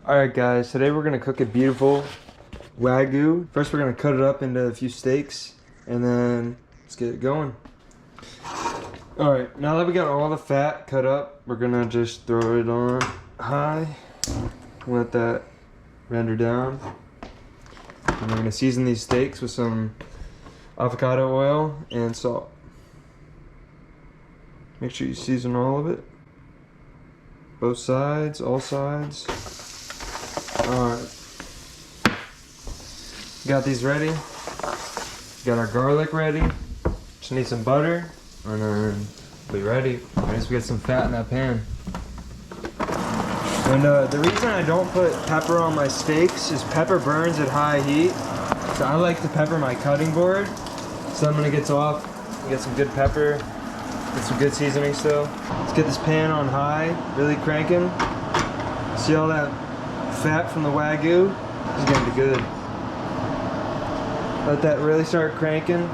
Alright guys, today we're gonna cook a beautiful Wagyu. First we're gonna cut it up into a few steaks and then let's get it going. Alright, now that we got all the fat cut up, we're gonna just throw it on high. Let that render down. And we're gonna season these steaks with some avocado oil and salt. Make sure you season all of it. Both sides, all sides. Alright. Got these ready. Got our garlic ready. Just need some butter. And then we'll be ready. I guess we get some fat in that pan. And the reason I don't put pepper on my steaks is pepper burns at high heat. So I like to pepper my cutting board. So then when it gets off, you get some good pepper. Get some good seasoning still. Let's get this pan on high, really cranking. See all that fat from the Wagyu? This is gonna be good. Let that really start cranking.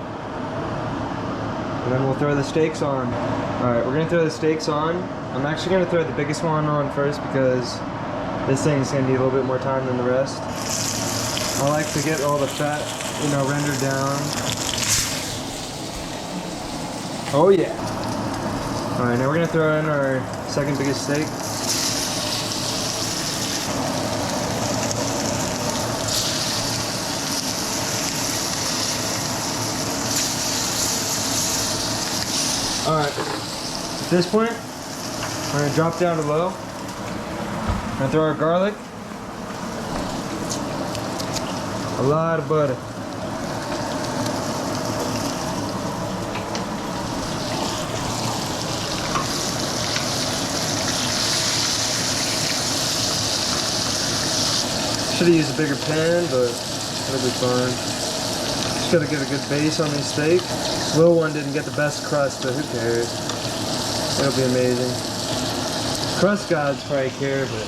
And then we'll throw the steaks on. Alright, we're gonna throw the steaks on. I'm actually gonna throw the biggest one on first because this thing's gonna need a little bit more time than the rest. I like to get all the fat, rendered down. Oh yeah. Alright, now we're gonna throw in our second biggest steak. Alright, at this point, we're gonna drop down to low. We're gonna throw our garlic. A lot of butter. Should have used a bigger pan, but it'll be fine. Just gotta get a good base on these steaks. Little one didn't get the best crust, but who cares? It'll be amazing. Crust gods probably care, but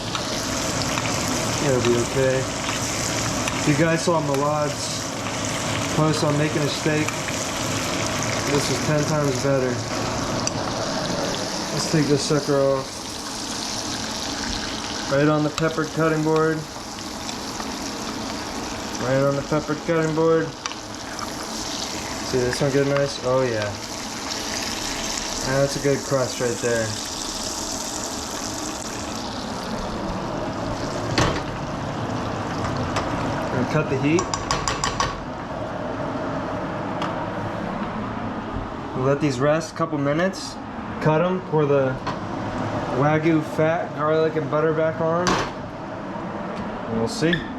it'll be okay. If you guys saw Milad's post on making a steak, this is 10 times better. Let's take this sucker off. Right on the peppered cutting board. Right on the peppered cutting board. See this one get nice? Oh yeah. That's a good crust right there. I'm gonna cut the heat. We'll let these rest a couple minutes. Cut them, pour the Wagyu fat, garlic, and butter back on. And we'll see.